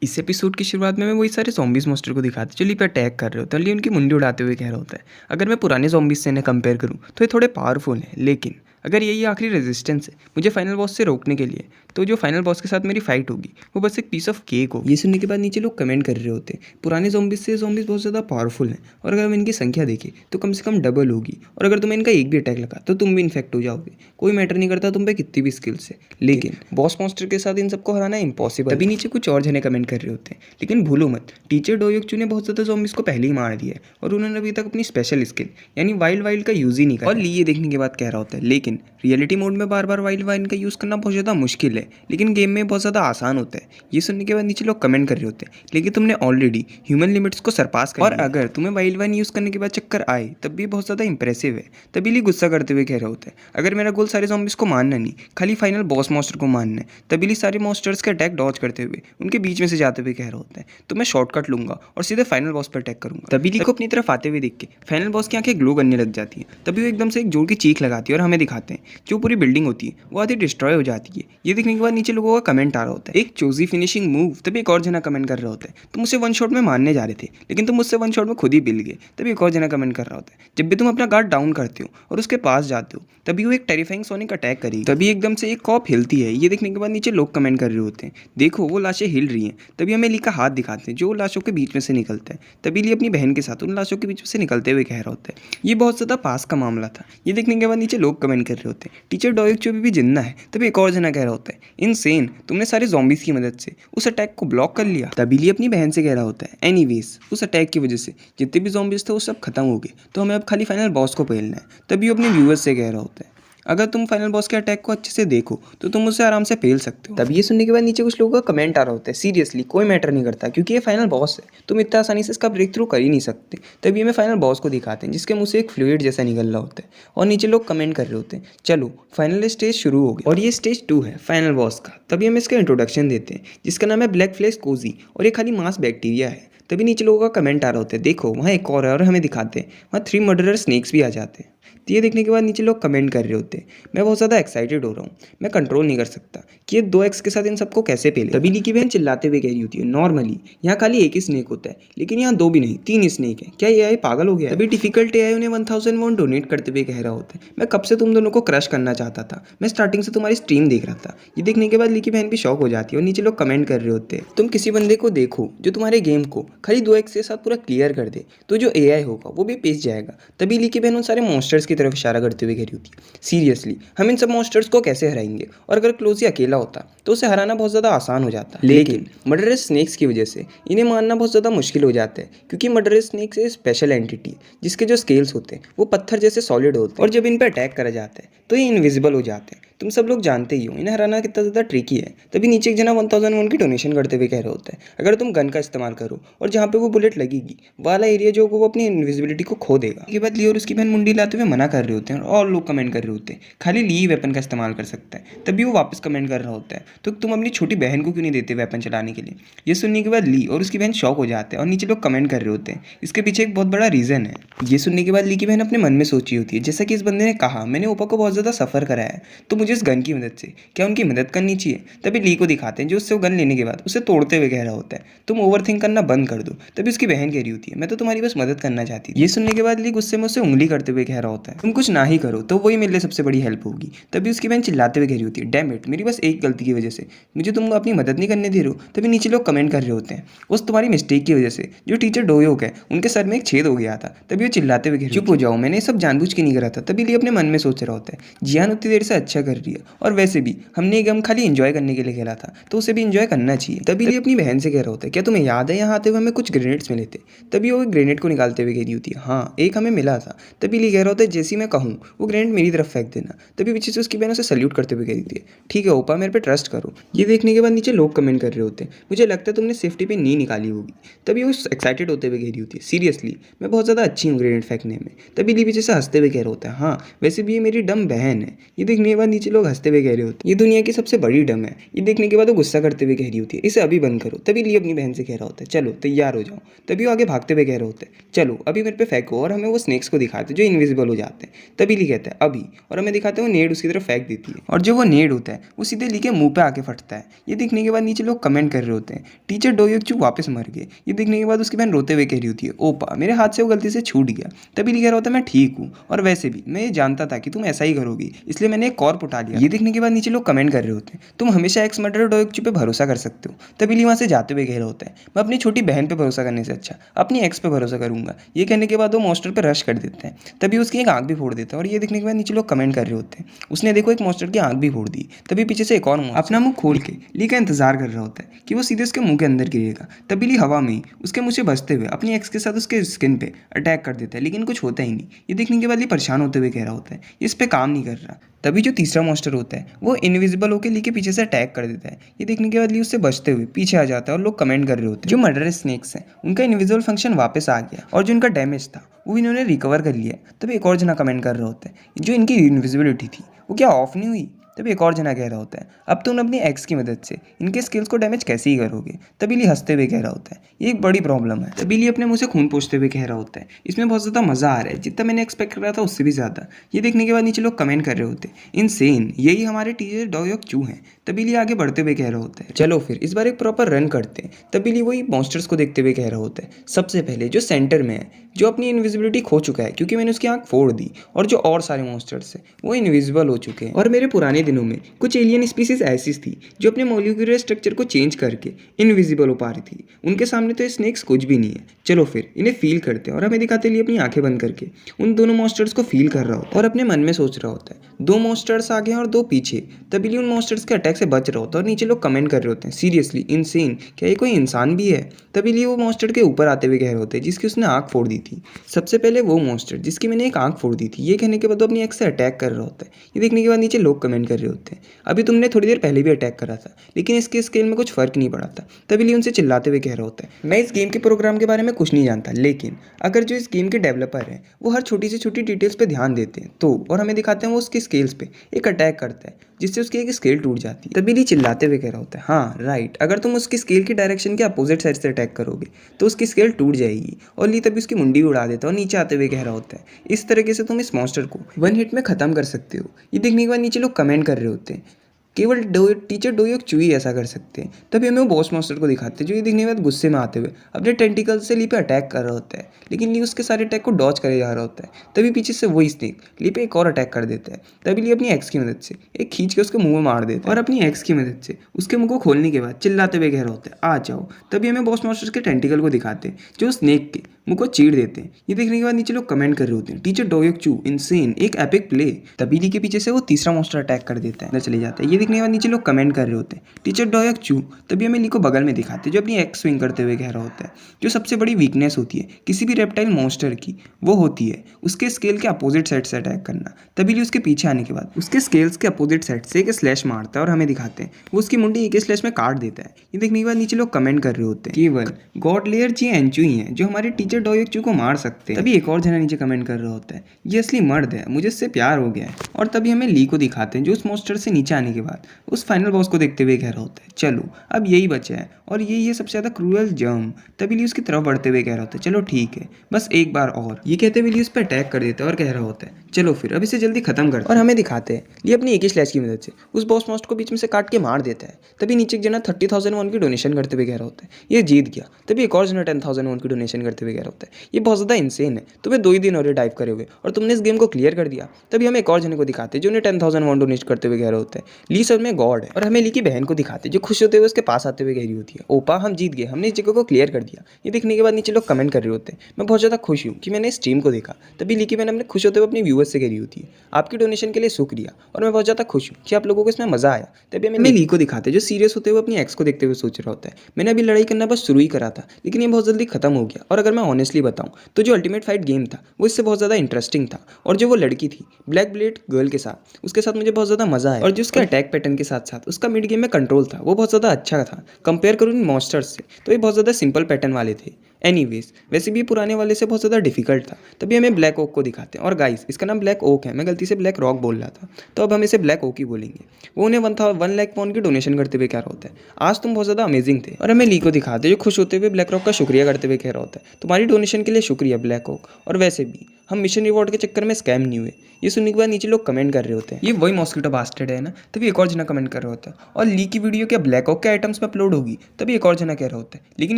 इस एपिसोड की शुरुआत में मैं वही सारे ज़ॉम्बीज़ मॉन्स्टर को दिखाते जो ली पे अटैक कर रहे होते हैं, ली उनकी मुंडी उड़ाते हुए कह रहा होता है। अगर मैं पुराने ज़ॉम्बीज़ से इन्हें कंपेयर करूँ तो ये थोड़े पावरफुल हैं, लेकिन अगर यही आखिरी रेजिस्टेंस है मुझे फाइनल बॉस से रोकने के लिए, तो जो फाइनल बॉस के साथ मेरी फाइट होगी वो बस एक पीस ऑफ केक होगी। ये सुनने के बाद नीचे लोग कमेंट कर रहे होते हैं पुराने ज़ॉम्बीज़ से ज़ॉम्बीज़ बहुत ज़्यादा पावरफुल हैं, और अगर हम इनकी संख्या देखें तो कम से कम डबल होगी, और अगर तुम्हें इनका एक भी अटैक लगा तो तुम भी इन्फेक्ट हो जाओगे। कोई मैटर नहीं करता तुम पे कितनी भी स्किल्स है, लेकिन बॉस मॉन्स्टर के साथ इन सबको हराना इम्पॉसिबल। तभी नीचे कुछ और जने कमेंट कर रहे होते हैं, लेकिन भूलो मत टीचर डोयोक्चू ने बहुत ज़्यादा ज़ॉम्बीज़ को पहले ही मार दिया है, और उन्होंने अभी तक अपनी स्पेशल स्किल यानी वाइल्ड वाइल्ड का यूज़ ही नहीं करा। और ली ये देखने के बाद कह रहा होता है, लेकिन रियलिटी मोड में बार बार वाइल्ड वाइल्ड का यूज़ करना बहुत ज़्यादा मुश्किल है, लेकिन गेम में बहुत ज़्यादा आसान होता है। ये सुनने के बाद नीचे लोग कमेंट कर रहे होते हैं, लेकिन तुमने ऑलरेडी ह्यूमन लिमिट्स को सरपास कर लिया, और अगर तुम्हें वाइल्ड वाइन यूज़ करने के बाद चक्कर आए तब भी बहुत ज़्यादा इंप्रेसिव है। तभी ली गुस्सा करते हुए कह रहा होता है, अगर मेरा गोल सारे ज़ॉम्बीज़ को मारना नहीं, खाली फाइनल बॉस मॉन्स्टर को मारना है। तभी ली सारे मॉन्स्टर्स के अटैक डॉज करते हुए उनके बीच में से जाते हुए कह रहा होता है, तो मैं शॉर्टकट लूंगा और सीधे फाइनल बॉस पर अटैक करूंगा। तभी ली को अपनी तरफ आते हुए देख के फाइनल बॉस की आंखें ग्लो करने लग जाती है। तभी वो एकदम से एक जोर की चीख लगाती है और हमें दिखाते हैं जो पूरी बिल्डिंग होती है वो आधी डिस्ट्रॉय हो जाती है। ये देखने के बाद नीचे लोगों का कमेंट आ रहा होता है, एक चोजी फिनिशिंग मूव। तभी एक और जना कमेंट कर रहा होता है, तुम मुझसे वन शॉट में मारने जा रहे थे लेकिन तुम मुझसे वन शॉट में खुद ही बिल गए। तभी एक और जना कमेंट कर रहा होता है, जब भी तुम अपना गार्ड डाउन करते हो और उसके पास जाते हो तभी वो एक टेरिफाइंग सोनिक अटैक करेगी। तभी एकदम से एक कॉप हिलती है। ये देखने के बाद नीचे लोग कमेंट कर रहे होते हैं, देखो वो लाशें हिल रही हैं। तभी हमें ली का हाथ दिखाते हैं जो लाशों के बीच में से निकलता है। तभी ली अपनी बहन के साथ उन लाशों के बीच में से निकलते हुए कह रहा होता है, ये बहुत ज़्यादा पास का मामला था। ये देखने के बाद नीचे लोग कमेंट कर रहे होते हैं, टीचर डोयोक्चू भी जिंदा है। तभी एक और जना कह रहा होता है, इनसेन, तुमने सारे ज़ॉम्बीज़ की मदद से उस अटैक को ब्लॉक कर लिया। तभी ली अपनी बहन से कह रहा होता है, एनीवेज उस अटैक की वजह से जितने भी ज़ॉम्बीज़ थे वो सब खत्म हो गए, तो हमें अब खाली फाइनल बॉस को पेलना है। तभी वो अपने व्यूअर्स से कह रहा होता है, अगर तुम फाइनल बॉस के अटैक को अच्छे से देखो तो तुम उसे आराम से पेल सकते हो। तब ये सुनने के बाद नीचे कुछ लोगों का कमेंट आ रहा होता है, सीरियसली कोई मैटर नहीं करता क्योंकि ये फाइनल बॉस है, तुम इतना आसानी से इसका ब्रेक थ्रू कर ही नहीं सकते। तभी हमें फाइनल बॉस को दिखाते हैं जिसके मुंह से एक फ्लूइड जैसा निकल रहा होता है, और नीचे लोग कमेंट कर रहे होते हैं, चलो फाइनल स्टेज शुरू हो गया, और ये स्टेज 2 है फाइनल बॉस का। तभी हम इसका इंट्रोडक्शन देते हैं जिसका नाम है ब्लैक फ्लेश कोजी, और ये खाली मास बैक्टीरिया है। तभी नीचे लोगों का कमेंट आ रहा होता है, देखो वहाँ एक और है, और हमें दिखाते हैं वहाँ 3 मर्डरर स्नेक्स भी आ जाते हैं। तो ये देखने के बाद नीचे लोग कमेंट कर रहे होते हैं, मैं बहुत ज़्यादा एक्साइटेड हो रहा हूँ, मैं कंट्रोल नहीं कर सकता कि ये 2x के साथ इन सबको कैसे पेले। तभी ली की बहन चिल्लाते हुए कह रही होती है, नॉर्मली यहाँ खाली एक ही स्नेक होता है, लेकिन यहाँ 2 भी नहीं 3 स्नेक है, क्या ये पागल हो गया। तभी डिफिकल्ट AI उन्हें 1000 वॉन डोनेट करते हुए कह रहा होता है, मैं कब से तुम दोनों को क्रश करना चाहता था, मैं स्टार्टिंग से तुम्हारी स्ट्रीम देख रहा था। ये देखने के बाद ली की बहन भी शॉक हो जाती है, और नीचे लोग कमेंट कर रहे होते हैं, तुम किसी बंदे को देखो जो तुम्हारे गेम को खाली 2x के साथ पूरा क्लियर कर दे, तो जो AI होगा वो भी पिस जाएगा। तभी ली की बहन उन सारे मॉन्स्टर्स की तरफ इशारा करते हुए कह रही होती है, सीरियसली हम इन सब मॉन्स्टर्स को कैसे हराएंगे, और अगर क्लोजी अकेला होता तो उसे हराना बहुत ज़्यादा आसान हो जाता, लेकिन मर्डरस स्नेक्स की वजह से इन्हें मारना बहुत ज़्यादा मुश्किल हो जाता है, क्योंकि मर्डरस स्नेक्स एक स्पेशल एंटिटी जिसके जो स्केल्स होते हैं वो पत्थर जैसे सॉलिड होते हैं, और जब इन पर अटैक करा जाता है तो ये इनविजिबल हो जाते हैं। तुम सब लोग जानते ही हो इन्हें हराना कितना ज़्यादा ट्रिकी है। तभी नीचे एक जना 1000 वॉन की डोनेशन करते हुए कह रहा होता है, अगर तुम गन का इस्तेमाल करो और जहाँ पे वो बुलेट लगेगी वाला एरिया जो वो अपनी इनविजिबिलिटी को खो देगा। इसके बाद ली और उसकी बहन मुंडी लाते हुए मना कर रहे होते हैं, और लोग कमेंट कर रहे होते हैं, खाली ली वेपन का इस्तेमाल कर सकता है। तभी वो वापस कमेंट कर रहा होता है, तो तुम अपनी छोटी बहन को क्यों नहीं देते वेपन चलाने के लिए। ये सुनने के बाद ली और उसकी बहन शॉक हो जाते हैं, और नीचे लोग कमेंट कर रहे होते हैं, इसके पीछे एक बहुत बड़ा रीज़न है। ये सुनने के बाद ली की बहन अपने मन में सोची होती है, जैसा कि इस बंदे ने कहा मैंने ओपा को बहुत ज़्यादा सफ़र कराया है, तो मुझे इस गन की मदद से क्या उनकी मदद करनी चाहिए। तभी ली को दिखाते हैं जो उससे वो गन लेने के बाद उसे तोड़ते हुए कह रहा होता है, तुम ओवर थिंक करना बंद कर दो। तभी उसकी बहन कह रही होती है, मैं तो तुम्हारी बस मदद करना चाहती थी। ये सुनने के बाद ली गुस्से में उससे उंगली करते हुए कह रहा होता है, तुम कुछ ना ही करो तो वही मेरे लिए सबसे बड़ी हेल्प होगी। तभी उसकी बहन चिल्लाते हुए कह रही होती है, डैम इट, मेरी बस एक गलती की वजह से मुझे तुम अपनी मदद नहीं करने दे रहे हो। तभी नीचे लोग कमेंट कर रहे होते हैं, उस तुम्हारी मिस्टेक की वजह से जो टीचर डोयोक है उनके सर में एक छेद हो गया था। तभी वो चिल्लाते हुए कह रही, चुप हो जाओ, मैंने ये सब जानबूझ के नहीं करा था। तभी ली अपने मन में सोच रहा होता है, जियान उतनी देर से अच्छा कर रही है, और वैसे भी हमने ये गेम खाली एंजॉय करने के लिए खेला था तो उसे भी एंजॉय करना चाहिए। तभी ली अपनी बहन से कह रहा होता है, क्या तुम्हें याद है यहाँ आते हुए हमें कुछ ग्रेनेड्स मिले थे। तभी वो एक ग्रेनेड को निकालते हुए कह रही होती है, हाँ एक हमें मिला था। तभी ली कह रहा होता है, जैसी मैं कहूँ वो ग्रेनेड मेरी तरफ फेंक देना। तभी पीछे से उसकी बहन उसे सल्यूट करते हुए कह रही थी, ठीक है ओपा मेरे पे ट्रस्ट करो। ये देखने के बाद नीचे लोग कमेंट कर रहे होते हैं, मुझे लगता है तुमने सेफ्टी पे नी निकाली होगी। तभी वो एक्साइटेड होते हुए कह रही होती है, सीरियसली मैं बहुत ज़्यादा अच्छी हूँ ग्रेनेड फेंकने में। तभी ली पीछे से हंसते हुए कह रहा होता है, हाँ वैसे भी ये मेरी डम बहन है। ये देखने के बाद नीचे लोग हंसते हुए कह रहे होते हैं, ये दुनिया की सबसे बड़ी डम है। ये देखने के बाद वो गुस्सा करते हुए कह रही होती है, इसे अभी बंद करो। तभी ली अपनी बहन से कह रहा होता है, चलो तैयार हो जाओ। तभी वो आगे भागते हुए कह रहे होते हैं, चलो अभी मेरे पे फेंको, और हमें वो स्नेक्स को दिखाते जो इनविजिबल हो जाते हैं। तभी ली कहता है अभी, और हमें दिखाते हैं वो नेड उसकी तरफ फेंक देती है, और जो वो नेड होता है वो सीधे ली के मुंह पे आके फटता है। ये देखने के बाद नीचे लोग कमेंट कर रहे होते हैं टीचर डोयोक्चू वापस मर गए। ये देखने के बाद उसकी बहन रोते हुए कह रही होती है ओपा मेरे हाथ से वो गलती से छूट गया। तभी ली कह रहा होता है मैं ठीक हूँ, और वैसे भी मैं ये जानता था कि तुम ऐसा ही करोगी, इसलिए मैंने एक कॉर्प उठा लिया। ये देखने के बाद नीचे लोग कमेंट कर रहे होते हैं तुम हमेशा एक्स मर्डर डोयोक्चू पे भरोसा कर सकते हो। तभी ली वहाँ से जाते हुए कह रहा होता है मैं अपनी छोटी बहन पे भरोसा करने से अच्छा अपनी एक्स पे भरोसा करूंगा। ये कहने के बाद वो मॉन्स्टर पे रश कर देता है। तभी उसकी एक आंख भी फोड़ देता है, और ये देखने के बाद नीचे लोग कमेंट कर रहे होते हैं उसने देखो एक मॉन्स्टर की आंख भी फोड़ दी। तभी पीछे से एक और मॉन्स्टर अपना मुंह खोल के ली का इंतजार कर रहा होता है कि वो सीधे उसके मुंह के अंदर गिरेगा। तभी ली हवा में ही उसके मुंह से बचते हुए अपनी एक्स के साथ उसके स्किन पे अटैक कर देता है, लेकिन कुछ होता ही नहीं। ये देखने के बाद ली परेशान होते हुए कह रहा होता है इस पे काम नहीं कर रहा। तभी जो तीसरा मॉन्स्टर होता है वो इनविजिबल होकर ली के पीछे से अटैक कर देता है। ये देखने के बाद ली उससे बचते हुए पीछे आ जाता है, और लोग कमेंट कर रहे होते हैं जो मर्डरस स्नेक्स हैं उनका इनविजिबल फंक्शन वापस आ गया, और जो उनका डैमेज था वो इन्होंने रिकवर कर लिया। तभी एक और जना कमेंट कर रहा होता है जो इनकी इनविजिबिलिटी थी वो क्या ऑफ नहीं हुई। तभी एक और जना कह रहा होता है अब तुम अपनी एक्स की मदद से इनके स्किल्स को डैमेज कैसे ही करोगे। तभी ली हंसते हुए कह रहा होता है ये एक बड़ी प्रॉब्लम है। तभी ली अपने मुंह से खून पोंछते हुए कह रहा होता है इसमें बहुत ज़्यादा मज़ा आ रहा है, जितना मैंने एक्सपेक्ट कर रहा था उससे भी ज़्यादा। ये देखने के बाद नीचे लोग कमेंट कर रहे होते हैं इनसेन, यही हमारे टीचर डोयोक्चू हैं। तभी ली आगे बढ़ते हुए कह रहा होता है चलो फिर इस बार एक प्रॉपर रन करते हैं। तभी ली वही मॉन्स्टर्स को देखते हुए कह रहा होता है सबसे पहले जो सेंटर में है जो अपनी इनविजिबिलिटी खो चुका है क्योंकि मैंने उसकी आंख फोड़ दी, और जो और सारे मॉन्स्टर्स हैं वो इनविजिबल हो चुके हैं। और मेरे पुराने दिनों में कुछ एलियन स्पीसीज ऐसी थी जो अपने मॉलिक्यूलर स्ट्रक्चर को चेंज करके इनविजिबल हो पा रही थी, उनके सामने तो ये स्नेक्स कुछ भी नहीं है। चलो फिर इन्हें फील करते हैं, और हमें दिखाते लिए अपनी आंखें बंद करके उन दोनों मॉन्स्टर्स को फील कर रहा होता है और अपने मन में सोच रहा होता है दो मॉन्स्टर्स आगे और दो पीछे। तभी उन मॉन्स्टर्स के अटैक से बच रहा होता है, और नीचे लोग कमेंट कर रहे होते हैं सीरियसली इनसेन, क्या ये कोई इंसान भी है। तभी लिए वो मॉन्स्टर के ऊपर आते हुए कह रहे होते हैं जिसकी उसने आंख फोड़ दी थी। सबसे पहले वो मॉन्स्टर जिसकी मैंने एक आंख फोड़ दी थी, ये कहने के बाद वो अपनी एक्स से अटैक कर रहा होता है। ये देखने के बाद नीचे लोग कमेंट कर रहे होते हैं अभी तुमने थोड़ी देर पहले भी अटैक करा था लेकिन इसके स्केल में कुछ फर्क नहीं पड़ा था। तभी लिए उनसे चिल्लाते हुए कह रहा होता है मैं इस गेम के प्रोग्राम के बारे में कुछ नहीं जानता, लेकिन अगर जो इस गेम के डेवलपर हैं वो हर छोटी से छोटी डिटेल्स पे ध्यान देते हैं तो, और हमें दिखाते हैं वो उसके स्केल्स पे एक अटैक करता है जिससे उसकी एक स्केल टूट जाती है। तभी ली चिल्लाते हुए कह रहा होता है हाँ राइट, अगर तुम उसकी स्केल की डायरेक्शन के अपोजिट साइड से अटैक करोगे तो उसकी स्केल टूट जाएगी। और ली तभी उसकी मुंडी उड़ा देता है और नीचे आते हुए कह रहा होता है इस तरीके से तुम इस मॉन्स्टर को वन हिट में खत्म कर सकते हो। ये देखने के बाद नीचे लोग कमेंट कर रहे होते हैं केवल टीचर डोयोक्चू ही ऐसा कर सकते हैं। तभी हमें वो बॉस मॉन्स्टर को दिखाते हैं जो ये देखने के बाद गुस्से में आते हुए अपने टेंटिकल से ली पे अटैक कर रहा होता है, लेकिन ली उसके सारे अटैक को डॉज करे जा रहा होता है। तभी पीछे से वही स्नेक ली पे एक और अटैक कर देता है। तभी ली अपनी एक्स की मदद से एक खींच के उसके मुंह में मार देता है, और अपनी एक्स की मदद से उसके मुंह को खोलने के बाद चिल्लाते हुए कह रहा होता है आ जाओ। तभी हमें बॉस मॉन्स्टर के टेंटिकल को दिखाते हैं जो स्नेक के मुंह को चीर देते हैं। ये देखने के बाद नीचे लोग कमेंट कर रहे होते हैं टीचर डोयोक्चू इनसेन, एक एपिक प्ले। तभी ली के पीछे से वो तीसरा मॉन्स्टर अटैक कर देता है, चले जाता है। ये देखने के बाद नीचे लोग कमेंट कर रहे होते हैं टीचर डोयोक्चू। तभी हमें ली को बगल में दिखाते हैं जो अपनी एक्स स्विंग करते हुए कह रहा होता है जो सबसे बड़ी वीकनेस होती है किसी भी रेप्टाइल मॉन्स्टर की वो होती है उसके स्केल के अपोजिट साइड से अटैक करना। तभी ली उसके पीछे आने के बाद उसके स्केल्स के अपोजिट साइड से एक स्लैश मारता है, और हमें दिखाते हैं वो उसकी मुंडी एक स्लैश में काट देता है। ये देखने के बाद नीचे लोग कमेंट कर रहे होते हैं केवल गॉड लेयर जी एंचू ही है जो हमारे टीचर डोयोक्चू को मार सकते हैं। तभी एक और जना नीचे कमेंट कर रहा होता है ये असली मर्द है, मुझे इससे प्यार हो गया है। और तभी हमें ली को दिखाते हैं जो उस मॉन्स्टर से नीचे आने के बाद उस फाइनल बॉस को देखते हुए कह रहा होता है चलो अब यही बचा है और ये सबसे ज़्यादा क्रूअल जर्म। तभी ली उसकी तरफ बढ़ते हुए कह रहा होता है चलो ठीक है बस एक बार और। ये कहते हुए ली उस पर अटैक कर देता है और कह रहा होता है चलो फिर अब इसे जल्दी खत्म कर। और हमें दिखाते हैं ली अपनी एक ही स्लैश की मदद से उस बॉस मॉन्स्टर को बीच में से काट के मार देता है। तभी नीचे एक जना 30,000 वॉन की डोनेशन करते हुए कह रहा होता है ये जीत गया। तभी एक और जना 10,000 वॉन की डोनेशन करते हुए कह रहा होता है ये बहुत ज़्यादा इंसेन है, तुम्हें 2 ही दिन और डाइव करे हुए और तुमने इस गेम को क्लियर कर दिया। तभी हमें एक और जने को दिखाते हैं जो उन्हें 10,000 वॉन डोनेट करते हुए कह रहे होते हैं ली सर में गॉड है। और हमें ली की बहन को दिखाते हैं जो खुश होते हुए उसके पास आते हुए कह रही होती है ओपा हम जीत गए, हमने इस जगह को क्लियर कर दिया। ये देखने के बाद नीचे लोग कमेंट कर रहे होते हैं मैं बहुत ज़्यादा खुश हूँ कि मैंने इस स्ट्रीम को देखा। तभी ली की बहन हमने खुश होते हुए अपनी व्यूअर्स से कह रही होती है आपकी डोनेशन के लिए शुक्रिया और मैं बहुत ज़्यादा खुश हूँ कि आप लोगों को इसमें मज़ा आया। तभी हमें ली को दिखाते हैं जो सीरियस होते हुए अपनी एक्स को देखते हुए सोच रहा होता है मैंने अभी लड़ाई करना बस शुरू ही करा था लेकिन ये बहुत जल्दी खत्म हो गया। और अगर मैं ऑनेस्टली बताऊँ तो जो अल्टीमेट फाइट गेम था वो इससे बहुत ज़्यादा इंटरेस्टिंग था, और जो वो लड़की थी ब्लैक ब्लेड गर्ल के साथ उसके साथ मुझे बहुत ज़्यादा मज़ा आया। और जो उसका अटैक पैटर्न के साथ साथ उसका मिड गेम में कंट्रोल था वो बहुत ज़्यादा अच्छा था कंपेयर करूँ इन मॉन्स्टर्स से, तो ये बहुत ज़्यादा सिंपल पैटर्न वाले थे। एनीवेज वैसे भी पुराने वाले से बहुत ज़्यादा डिफिकल्ट था। तभी हमें ब्लैक ओक को दिखाते हैं और गाइस इसका नाम ब्लैक ओक है, मैं गलती से ब्लैक रॉक बोल रहा था तो अब हम इसे ब्लैक ओक ही बोलेंगे। वो उन्हें 1 लाख पॉइंट की डोनेशन करते हुए कह रहा होता है आज तुम बहुत ज़्यादा अमेजिंग थे। और हमें ली को दिखाते हैं जो खुश होते हुए ब्लैक रॉक का शुक्रिया करते हुए कह रहा होता है तुम्हारी डोनेशन के लिए शुक्रिया ब्लैक ओक, और वैसे भी हम मिशन रिवॉर्ड के चक्कर में स्कैम नहीं हुए। ये सुनने के बाद नीचे लोग कमेंट कर रहे होते हैं, ये वही मॉस्किटो बास्टर्ड है ना। तभी एक और जना कमेंट कर रहा होता है, और लीक की वीडियो क्या ब्लैक ऑक के आइटम्स में अपलोड होगी? तभी एक और जना कह रहा होता है, लेकिन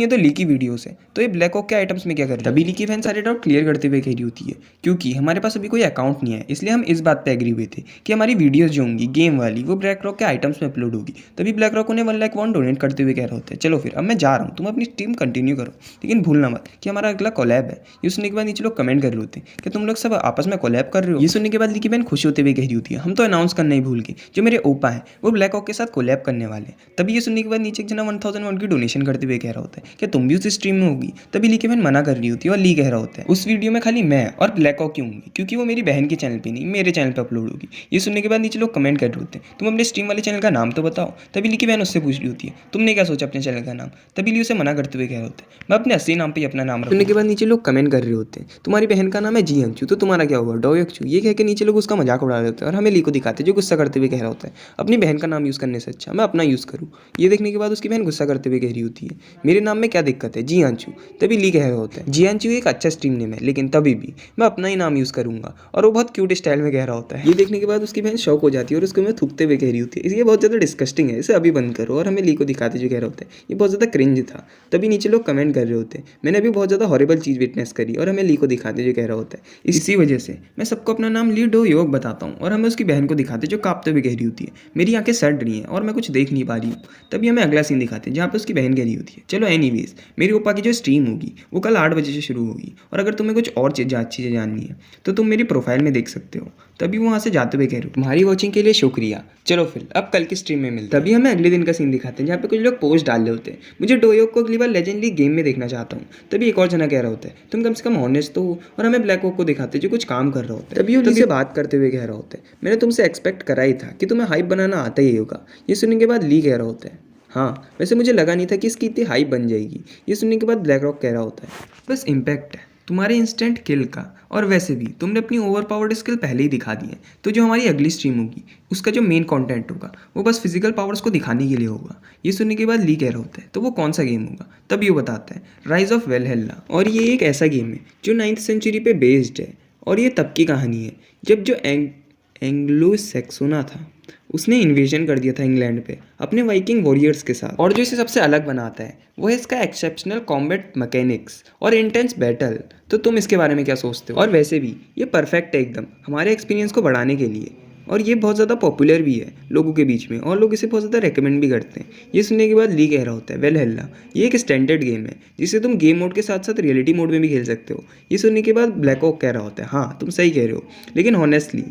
ये तो लीक की वीडियोस है, तो ये ब्लैक ऑक के आइटम्स में क्या कर रहे हैं? तभी लीकी फैन सारे डाउट क्लियर करते हुए कह रही होती है, क्योंकि हमारे पास अभी कोई अकाउंट नहीं है, इसलिए हम इस बात पे एग्री हुए थे कि हमारी वीडियोस जो होंगी गेम वाली वो ब्लैक रॉक के आइटम्स में अपलोड होगी। तभी ब्लैक रॉक उन्हें 1 लाख वॉन डोनेट करते हुए कह रहे होते हैं, चलो फिर अब मैं जा रहा हूँ, तुम अपनी टीम कंटिन्यू करो, लेकिन भूलना मत कि हमारा अगला कोलैब है। ये सुनने के बाद नीचे लोग कमेंट कर रहे होते हैं कि तुम लोग सब आपस में कोलैब कर रहे हो। ये सुनने के बाद लीकी बहन खुश होते हुए कह रही होती है, हम तो अनाउंस करना ही भूल गए, जो मेरे ओपा है वो ब्लैक ऑक के साथ कोलैब करने वाले हैं। तभी ये सुनने के बाद नीचे एक जना 1001 की डोनेशन करते हुए कह रहा होता है कि तुम भी उस स्ट्रीम में होगी। तभी लीकी बहन मना कर रही होती है और ली कह रहा होता है, उस वीडियो में खाली मैं और ब्लैक ऑक की होंगी, क्योंकि वो मेरी बहन के चैनल पे नहीं मेरे चैनल पे अपलोड होगी। ये सुनने के बाद नीचे लोग कमेंट कर रहे होते हैं, तुम अपने स्ट्रीम वाले चैनल का नाम तो बताओ। तभी लीकी बहन उससे पूछ रही होती है, तुमने क्या सोचा अपने चैनल का नाम? तभी ली उसे मना करते हुए कह रहे होते हैं, मैं अपने असली नाम पे अपना नाम। सुनने के बाद नीचे लोग कमेंट कर रहे होते हैं, तुम्हारी बहन का नाम है जी अंचू, तो तुम्हारा क्या हुआ डोयक्चू? ये कह के नीचे लोग उसका मजाक उड़ा रहे होते हैं और हमें ली को दिखाते जो गुस्सा करते हुए कह रहा होता है, अपनी बहन का नाम यूज़ करने से अच्छा मैं अपना यूज़ करूँ। ये देखने के बाद उसकी बहन गुस्सा करते हुए कह रही होती है, मेरे नाम में क्या दिक्कत है जी अंचू? तभी ली कह रहा होता है, जी अंचू एक अच्छा स्ट्रीम नेम है, लेकिन तभी भी मैं अपना ही नाम यूज़ करूँगा, और वो बहुत क्यूट स्टाइल में कह रहा होता है। ये देखने के बाद उसकी बहन शौक हो जाती है और उसको मैं थूकते हुए कह रही होती है, ये बहुत ज़्यादा डिस्कस्टिंग है, इसे अभी बंद करो, और हमें ली को दिखाते जो कह रहा होता है, ये बहुत ज़्यादा क्रिंज था। तभी नीचे लोग कमेंट कर रहे होते हैं, मैंने अभी बहुत ज़्यादा हॉरिबल चीज़ विटनेस करी, और हमें ली को दिखाते जो कह रहा होता है, इसी वजह से मैं सबको अपना नाम ली डो योग बताता हूँ, और हमें उसकी बहन को दिखाते जो कांपते हुए कह रही होती है, मेरी आंखें सड़ रही हैं और मैं कुछ देख नहीं पा रही हूँ। तभी हमें अगला सीन दिखाते हैं जहाँ पे उसकी बहन कह रही होती है, चलो एनीवेज मेरी ओपा की जो स्ट्रीम होगी वो कल 8 बजे से शुरू होगी, और अगर तुम्हें कुछ और चीज़ें जाननी है तो तुम मेरी प्रोफाइल में देख सकते हो। तभी वहाँ से जाते हुए कह रहे हो, तुम्हारी वॉचिंग के लिए शुक्रिया, चलो फिर अब कल की स्ट्रीम में मिलते हैं। तभी हमें अगले दिन का सीन दिखाते हैं जहाँ पे कुछ लोग पोस्ट डाल रहे होते हैं, मुझे डोयोग को अगली बार लेजेंडरी गेम में देखना चाहता हूँ। तभी एक और जना कह रहा होता है, तुम कम से कम ऑनेस्ट तो हो, और हमें ब्लैक ओक को दिखाते जो कुछ काम कर रहा होता है। तभी वो से बात करते हुए कह रहा होता है, मैंने तुमसे एक्सपेक्ट करा ही था कि तुम्हें हाइप बनाना आता ही होगा। ये सुनने के बाद ली कह रहा होता है, हाँ वैसे मुझे लगा नहीं था कि इसकी इतनी हाइप बन जाएगी। ये सुनने के बाद ब्लैक रॉक कह रहा होता है, बस इम्पैक्ट है तुम्हारे इंस्टेंट किल का, और वैसे भी तुमने अपनी ओवर पावर्ड स्किल पहले ही दिखा दी है, तो जो हमारी अगली स्ट्रीम होगी उसका जो मेन कंटेंट होगा वो बस फिजिकल पावर्स को दिखाने के लिए होगा। ये सुनने के बाद ली कह रहा होता है, तो वो कौन सा गेम होगा? तब ये बताता है, राइज ऑफ वेलहेल्ला, और ये एक ऐसा गेम है जो 9th सेंचुरी पे बेस्ड है, और ये तब की कहानी है जब जो एंग्लो सैक्सोना था उसने इन्वेजन कर दिया था इंग्लैंड पे अपने वाइकिंग वॉरियर्स के साथ, और जो इसे सबसे अलग बनाता है वो है इसका एक्सेप्शनल कॉम्बैट मैकेनिक्स और इंटेंस बैटल। तो तुम इसके बारे में क्या सोचते हो? और वैसे भी ये परफेक्ट है एकदम हमारे एक्सपीरियंस को बढ़ाने के लिए, और ये बहुत ज़्यादा पॉपुलर भी है लोगों के बीच में, और लोग इसे बहुत ज़्यादा रेकमेंड भी करते हैं। ये सुनने के बाद ली कह रहा होता है, वेलहेल्ला ये एक स्टैंडर्ड गेम है जिसे तुम गेम मोड के साथ साथ रियलिटी मोड में भी खेल सकते हो। ये सुनने के बाद ब्लैक ऑक कह रहा होता है, हाँ तुम सही कह रहे हो, लेकिन हॉनेस्टली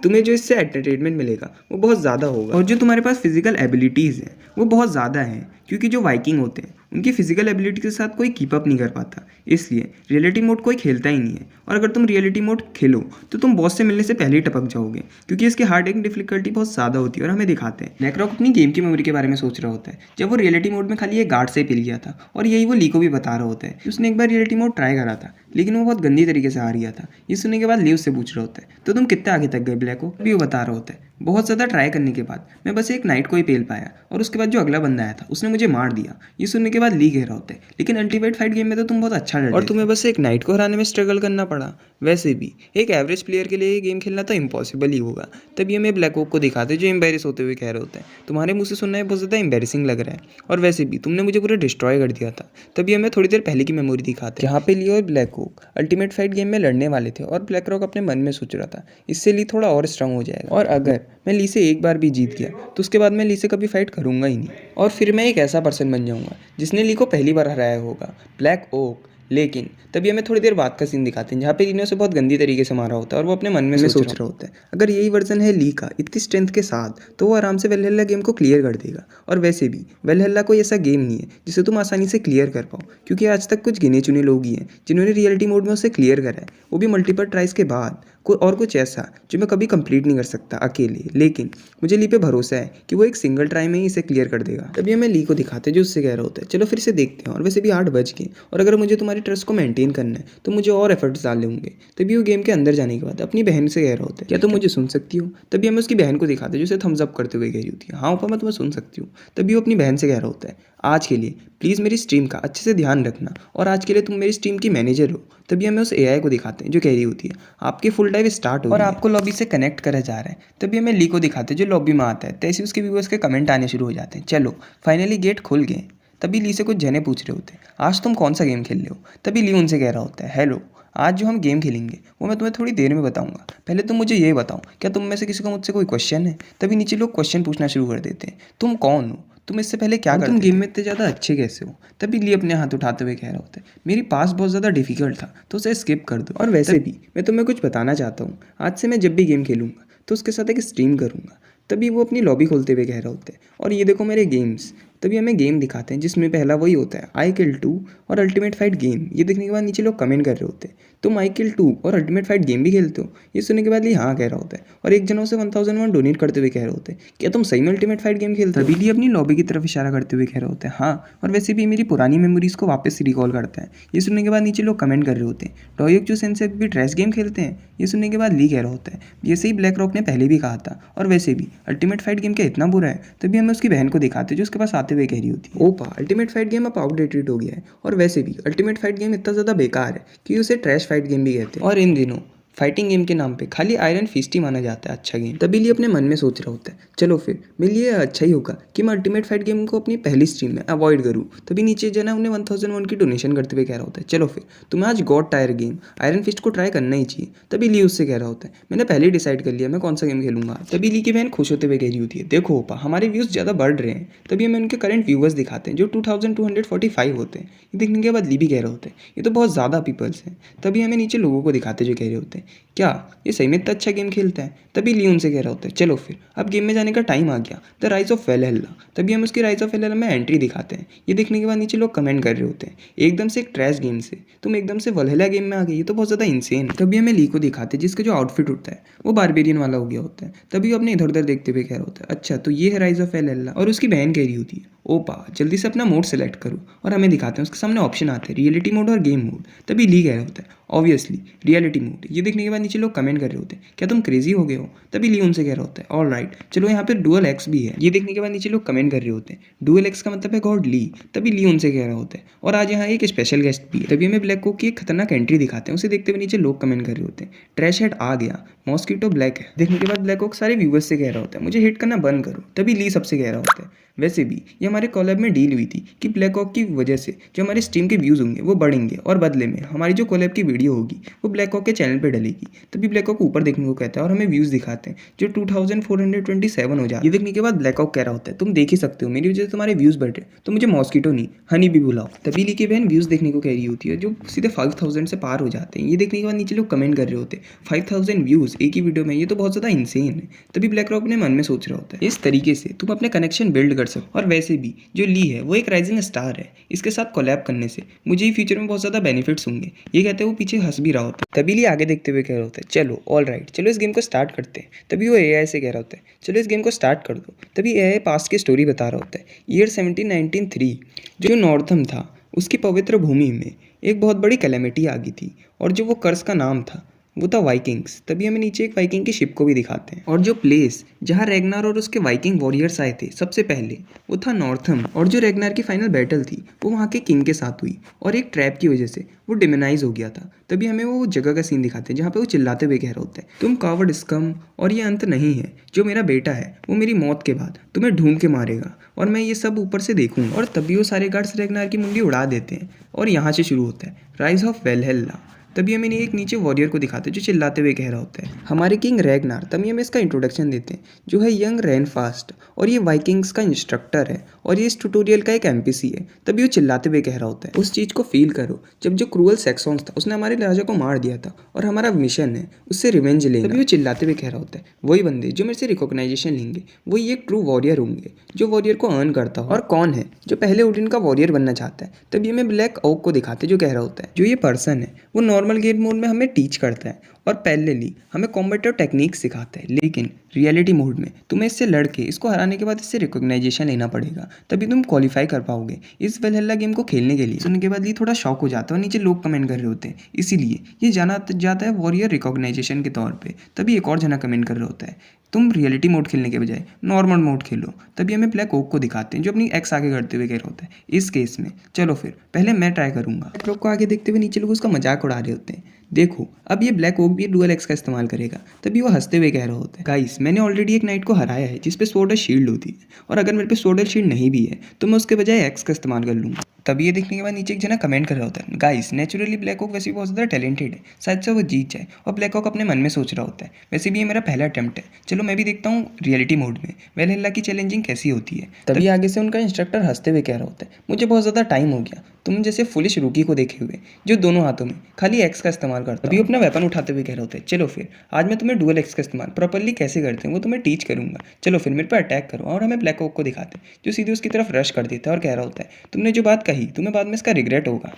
तुम्हें जो इससे एंटरटेनमेंट मिलेगा वो बहुत ज़्यादा होगा, और जो तुम्हारे पास फिजिकल एबिलिटीज़ हैं वो बहुत ज़्यादा हैं, क्योंकि जो वाइकिंग होते हैं उनकी फिजिकल एबिलिटी के साथ कोई कीप अप नहीं कर पाता, इसलिए रियलिटी मोड कोई खेलता ही नहीं है। और अगर तुम रियलिटी मोड खेलो तो तुम बॉस से मिलने से पहले ही टपक जाओगे, क्योंकि इसकी हार्ड एंड डिफिकल्टी बहुत ज़्यादा होती है। और हमें दिखाते हैं ब्लैक रॉक अपनी गेम की मेमोरी के बारे में सोच रहा होता है जब वो रियलिटी मोड में खाली एक गार्ड से पिल गया था, और यही वो ली को भी बता रहा होता है। उसने एक बार रियलिटी मोड ट्राई करा था लेकिन वो बहुत गंदी तरीके से हार गया था। ये सुनने के बाद ली उससे पूछ रहा होता है, तो तुम कितने आगे तक गए ब्लैक को? भी वो बता रहा होता है, बहुत ज़्यादा ट्राई करने के बाद मैं बस एक नाइट को ही पेल पाया, और उसके बाद जो अगला बंदा आया था उसने मुझे मार दिया। ये सुनने के बाद ली कह रहा होता है, लेकिन अल्टीमेट फाइट गेम में तो तुम बहुत अच्छा लड़े और तुम्हें बस एक नाइट को हराने में स्ट्रगल करना पड़ा। वैसे भी एक एवरेज प्लेयर के लिए ये गेम खेलना तो इम्पॉसिबल ही होगा। तभी हमें ब्लैक ओक को दिखाते जो एम्बेरस होते हुए कह रहे होते हैं, तुम्हारे मुँह से सुनना है बहुत ज़्यादा एम्बेरसिंग लग रहा है, और वैसे भी तुमने मुझे पूरा डिस्ट्रॉय कर दिया था। तभी हमें थोड़ी देर पहले की मेमोरी दिखाते हैं जहाँ पे ली और Black Oak ultimate fight game में लड़ने वाले थे, और ब्लैक रॉक अपने मन में सोच रहा था इससे ली थोड़ा और स्ट्रांग हो जाएगा, और अगर मैं ली से एक बार भी जीत गया तो उसके बाद मैं ली से कभी फाइट करूंगा ही नहीं, और फिर मैं एक ऐसा पर्सन बन जाऊंगा जिसने ली को पहली बार हराया होगा, ब्लैक ओक। लेकिन तभी हमें थोड़ी देर बाद का सीन दिखाते हैं जहाँ पे ली ने उसे बहुत गंदी तरीके से मारा होता है, और वो अपने मन में सोच रहा होता है अगर यही वर्जन है ली का इतनी स्ट्रेंथ के साथ तो वो आराम से वेलहेल्ला गेम को क्लियर कर देगा। और वैसे भी वेलहेल्ला कोई ऐसा गेम नहीं है जिसे तुम आसानी से क्लियर कर पाओ, क्योंकि आज तक कुछ गिने चुने लोग ही हैं जिन्होंने रियलिटी मोड में उसे क्लियर करा है, वो भी मल्टीपल ट्राइज के बाद। और कुछ ऐसा जो मैं कभी कंप्लीट नहीं कर सकता अकेले, लेकिन मुझे ली पे भरोसा है कि वो एक सिंगल ट्राई में ही इसे क्लियर कर देगा। तभी हमें ली को दिखाते जो उससे कह रहा होता है, चलो फिर से देखते हैं, और वैसे भी 8 बज गए, और अगर मुझे तुम्हारी ट्रस्ट को मेंटेन करना है तो मुझे और एफर्ट्स डालने होंगे। तभी वो गेम के अंदर जाने के बाद अपनी बहन से कह रहा होता है, क्या तुम मुझे सुन सकती हो? तभी हमें उसकी बहन को दिखाते जो उसे थम्स अप करते हुए कह रही होती है, हाँ ऊपर मैं तुम्हें सुन सकती हूँ। तभी वो अपनी बहन से कह रहा होता है, आज के लिए प्लीज़ मेरी स्ट्रीम का अच्छे से ध्यान रखना और आज के लिए तुम मेरी स्ट्रीम की मैनेजर हो। तभी हमें उस एआई को दिखाते हैं जो कह रही होती है आपकी फुल टाइम स्टार्ट हो और आपको लॉबी से कनेक्ट करा जा रहा है। तभी हमें ली को दिखाते हैं जो लॉबी में आता है। तैसे उसके व्यूअर्स के कमेंट आने शुरू हो जाते हैं। चलो फाइनली गेट खुल गए। तभी ली से कुछ जने पूछ रहे होते हैं आज तुम कौन सा गेम खेल रहे हो। तभी ली उनसे कह रहा होता है हेलो, आज जो हम गेम खेलेंगे वो मैं तुम्हें थोड़ी देर में बताऊंगा। पहले तुम मुझे ये बताओ क्या तुम में से किसी को मुझसे कोई क्वेश्चन है। तभी नीचे लोग क्वेश्चन पूछना शुरू कर देते हैं। तुम कौन हो, तुम इससे पहले क्या करते थे, तुम गेम में इतने ज़्यादा अच्छे कैसे हो। तभी ली अपने हाथ उठाते हुए कह रहा होता है मेरी पास बहुत ज़्यादा डिफिकल्ट था तो उसे स्किप कर दो। और वैसे भी मैं तुम्हें कुछ बताना चाहता हूँ, आज से मैं जब भी गेम खेलूंगा तो उसके साथ एक स्ट्रीम करूँगा। तभी वो अपनी लॉबी खोलते हुए कह रहा होता है और ये देखो मेरे गेम्स। तभी हमें गेम दिखाते हैं जिसमें पहला वही होता है आई किल 2 और अल्टीमेट फाइट गेम। ये देखने के बाद नीचे लोग कमेंट कर रहे होते हैं तुम आई किल 2 और अल्टीमेट फाइट गेम भी खेलते हो। ये सुनने के बाद ये हाँ कह रहा होता है और एक जनों से 1001 डोनेट करते हुए कह रहे होते हैं क्या तुम सही में अल्टीमेट फाइट गेम खेलते हो। तभी ये अपनी लॉबी की तरफ इशारा करते हुए कह रहे होते हैं हाँ, और वैसे भी मेरी पुरानी मेमोरीज को वापस रिकॉल करता है। ये सुनने के बाद नीचे लोग कमेंट कर रहे होते हैं टोयोक्चू सेंसेई भी ट्रैश गेम खेलते हैं। ये सुनने के बाद ली कह रहा होता है ये सही ब्लैक रॉक ने पहले भी कहा था और वैसे भी अल्टीमेट फाइट गेम क्या इतना बुरा है। तभी हमें उसकी बहन को दिखाते हैं जो उसके पास आते हुए कह रही होती है ओपा अल्टीमेट फाइट गेम अब आउटडेटेड हो गया है और वैसे भी अल्टीमेट फाइट गेम इतना ज़्यादा बेकार है कि उसे ट्रैश फाइट गेम भी कहते हैं। और इन दिनों फाइटिंग गेम के नाम पे खाली आयरन फिस्ट ही माना जाता है अच्छा गेम। तभी लिए अपने मन में सोच रहा होता है चलो फिर मेरे लिए अच्छा ही होगा कि मैं अल्टीमेट फाइट गेम को अपनी पहली स्ट्रीम में अवॉइड करूँ। तभी नीचे जना उन्हें 1001 की डोनेशन करते हुए कह रहा होता है चलो फिर तुम्हें आज god tier game Iron Fist को ट्राई करना ही चाहिए। तभी ली उससे कह रहा होता है मैंने पहले ही डिसाइड कर लिया मैं कौन सा गेम खेलूंगा। तभी ली की बहन खुश होते हुए कह रही होती है देखो ओपा हमारे व्यूज़ ज़्यादा बढ़ रहे हैं। तभी हमें उनके करंट व्यूवर्स दिखाते हैं जो 2245 होते हैं। ये देखने के बाद ली भी कह रहे होते हैं ये तो बहुत ज़्यादा पीपल्स हैं। तभी हमें नीचे लोगों को दिखाते जो कह रहे होते हैं क्या ये सही में इतना अच्छा गेम खेलता है। तभी लियोन से कह रहा होता है चलो फिर अब गेम में जाने का टाइम आ गया द राइज ऑफ वेलहल्ला। तभी हम उसकी राइज ऑफ वेलहल्ला में एंट्री दिखाते हैं। ये देखने के बाद नीचे लोग कमेंट कर रहे होते हैं एकदम से एक ट्रैश गेम से तुम एकदम से वलहल्ला गेम में आ गई, ये तो बहुत ज़्यादा इंसेन है। तभी हमें ली को दिखाते हैं जिसका जो आउटफिट होता है वो बारबेरियन वाला हो गया होता है। तभी वो अपने इधर उधर देखते हुए कह रहा होता है अच्छा तो ये है राइज ऑफ वेलहल्ला। और उसकी बहन कह रही होती है ओपा जल्दी से अपना मोड सेलेक्ट करो। और हमें दिखाते हैं उसके सामने ऑप्शन आते हैं रियलिटी मोड और गेम मोड। तभी ली कह रहा होता है ऑब्वियसली रियलिटी मोड। ये देखने के बाद नीचे लोग कमेंट कर रहे होते हैं क्या तुम क्रेजी हो गए हो। तभी ली उनसे कह रहा होता है ऑल राइट चलो यहाँ पे डुअल एक्स भी है। ये देखने के बाद नीचे लोग कमेंट कर रहे होते हैं डुअल एक्स का मतलब है गॉड ली। तभी ली उनसे कह रहा होता है और आज यहाँ एक स्पेशल गेस्ट भी है। तभी हमें ब्लैक कोक की एक खतरनाक एंट्री दिखाते हैं। उसे देखते हुए नीचे लोग कमेंट कर रहे होते हैं ट्रैश हेड आ गया मॉस्किटो ब्लैक है। देखने के बाद ब्लैक कोक सारे व्यूवर्स से कह रहा होता है मुझे हिट करना बंद करो। तभी ली सबसे कह रहा होता है वैसे भी ये हमारे कॉलैब में डील हुई थी कि ब्लैक ऑक की वजह से जो हमारे स्ट्रीम के व्यूज़ होंगे वो बढ़ेंगे और बदले में हमारी जो कॉलैब की वीडियो होगी वो ब्लैक ऑक के चैनल पे डलेगी। तभी ब्लैक ऑक ऊपर देखने को कहता है और हमें व्यूज़ दिखाते हैं जो 2427 हो जाए। ये देखने के बाद ब्लैक ऑक कह रहा होता है तुम देख ही सकते हो मेरी वजह से तुम्हारे व्यूज़ बढ़ रहे तो मुझे मॉस्किटो नहीं हनी भी बुलाओ। तभी ली की बहन व्यूज़ देखने को कह रही होती है जो सीधे 5000 से पार हो जाते हैं। ये देखने के बाद नीचे लोग कमेंट कर रहे होते हैं 5000 व्यूज़ एक ही वीडियो में, ये तो बहुत ज़्यादा इंसेन है। तभी ब्लैक रॉक अपने मन में सोच रहा होता है इस तरीके से तुम अपने कनेक्शन बिल्ड कर सकते। और वैसे भी जो ली है वो एक राइजिंग स्टार है, इसके साथ कोलैब करने से मुझे ही फ्यूचर में बहुत ज़्यादा बेनिफिट्स होंगे। ये कहते हैं वो पीछे हंस भी रहा होता है। तभी ली आगे देखते हुए कह रहा होता है चलो ऑल राइट चलो इस गेम को स्टार्ट करते हैं। तभी वो एआई से कह रहा होता है चलो इस गेम को स्टार्ट कर दो। तभी एआई पास्ट की स्टोरी बता रहा होता है ईयर 1793 जो नॉर्थम था उसकी पवित्र भूमि में एक बहुत बड़ी कैलेमिटी आ गई थी और जो वो कर्स का नाम था वो था वाइकिंग्स। तभी हमें नीचे एक वाइकिंग की शिप को भी दिखाते हैं और जो प्लेस जहाँ रैग्नार और उसके वाइकिंग वॉरियर्स आए थे सबसे पहले वो था नॉर्थम। और जो रैग्नार की फाइनल बैटल थी वो वहाँ के किंग के साथ हुई और एक ट्रैप की वजह से वो डिमोनाइज हो गया था। तभी हमें वो जगह का सीन दिखाते हैं जहाँ पे वो चिल्लाते हुए कह रहा होता है तुम कावर्ड स्कम और ये अंत नहीं है। जो मेरा बेटा है वो मेरी मौत के बाद तुम्हें ढूंढ के मारेगा और मैं ये सब ऊपर से देखूंगा। और तभी वो सारे गार्ड्स रैग्नार की मुंडी उड़ा देते हैं और यहाँ से शुरू होता है राइज ऑफ वेलहल्ला। तभी हमें एक नीचे वॉरियर को दिखाते हैं जो चिल्लाते हुए कह रहा होता है हमारे किंग रैग्नार। तभी हमें इसका इंट्रोडक्शन देते हैं जो है यंग रेनफास्ट और ये वाइकिंग्स का इंस्ट्रक्टर है और ये इस ट्यूटोरियल का एक एमपीसी है। तभी वो चिल्लाते हुए कह रहा होता है उस चीज़ को फील करो जब जो क्रूअल सेक्सॉन्स था उसने हमारे राजा को मार दिया था और हमारा मिशन है उससे रिवेंज लेना। तभी वो चिल्लाते हुए कह रहा होता है वही बंदे जो मेरे से रिकॉग्नाइजेशन लेंगे वही एक ट्रू वॉरियर होंगे जो वॉरियर को अर्न करता हो। और कौन है जो पहले ओडिन का वॉरियर बनना चाहता है। तभी हमें ब्लैक ओक को दिखाते जो कह रहा होता है जो ये पर्सन है वो नॉर्मल गेम मोड में हमें टीच करता है और पैरेलली हमें कॉम्बैटिव टेक्निक सिखाता है, लेकिन रियलिटी मोड में तुम्हें इससे लड़के इसको हराने के बाद इससे रिकॉग्नाइजेशन लेना पड़ेगा तभी तुम क्वालिफाई कर पाओगे इस वेलहल्ला गेम को खेलने के लिए। सुनने के बाद ये थोड़ा शॉक हो जाता है और नीचे लोग कमेंट कर रहे होते हैं इसीलिए ये जाना जाता है वॉरियर रिकॉग्नाइजेशन के तौर पे। तभी एक और जना कमेंट कर रहा होता है तुम रियलिटी मोड खेलने के बजाय नॉर्मल मोड खेलो। तभी हमें ब्लैक ओक को दिखाते हैं जो अपनी एक्स आगे करते हुए कह रहा होता है इस केस में। चलो फिर पहले मैं ट्राई करूंगा। ब्लैक ओक को आगे देखते हुए नीचे लोग उसका मजाक उड़ा रहे होते हैं। देखो अब ये ब्लैक ओक भी डुअल एक्स का इस्तेमाल करेगा। तभी वो हंसते हुए कह रहा होता है गाइस मैंने ऑलरेडी एक नाइट को हराया है जिस पे स्वॉर्ड और शील्ड होती है, और अगर मेरे पे स्वॉर्ड और शील्ड नहीं भी है तो मैं उसके बजाय एक्स का इस्तेमाल कर लूँगा। तभी ये देखने के बाद नीचे एक जना कमेंट कर रहा होता है गाइस नेचुरली ब्लैक ओक वैसे भी बहुत ज़्यादा टैलेंटेड है, शायद से वो जीत जाए। और ब्लैक ओक अपने मन में सोच रहा होता है वैसे भी ये मेरा पहला अटेम्प्ट है, चलो मैं भी देखता हूँ रियलिटी मोड में वेलहेल्ला की चैलेंजिंग कैसी होती है। तभी आगे से उनका इंस्ट्रक्टर हंसते हुए कह रहा होता है मुझे बहुत ज़्यादा टाइम हो गया तुम जैसे फुलिश रूकी को देखे हुए जो दोनों हाथों में खाली एक्स का इस्तेमाल करता है। अभी अपना वेपन उठाते हुए कह रहा होता है चलो फिर आज मैं तुम्हें डुअल एक्स का इस्तेमाल प्रॉपर्ली कैसे करते हैं वो तुम्हें टीच करूंगा। चलो फिर मेरे पर अटैक करो। और हमें ब्लैक ओक को दिखाते हैं जो सीधे उसकी तरफ रश कर देता है और कह रहा होता है तुमने जो बात कही तुम्हें बाद में इसका रिग्रेट होगा।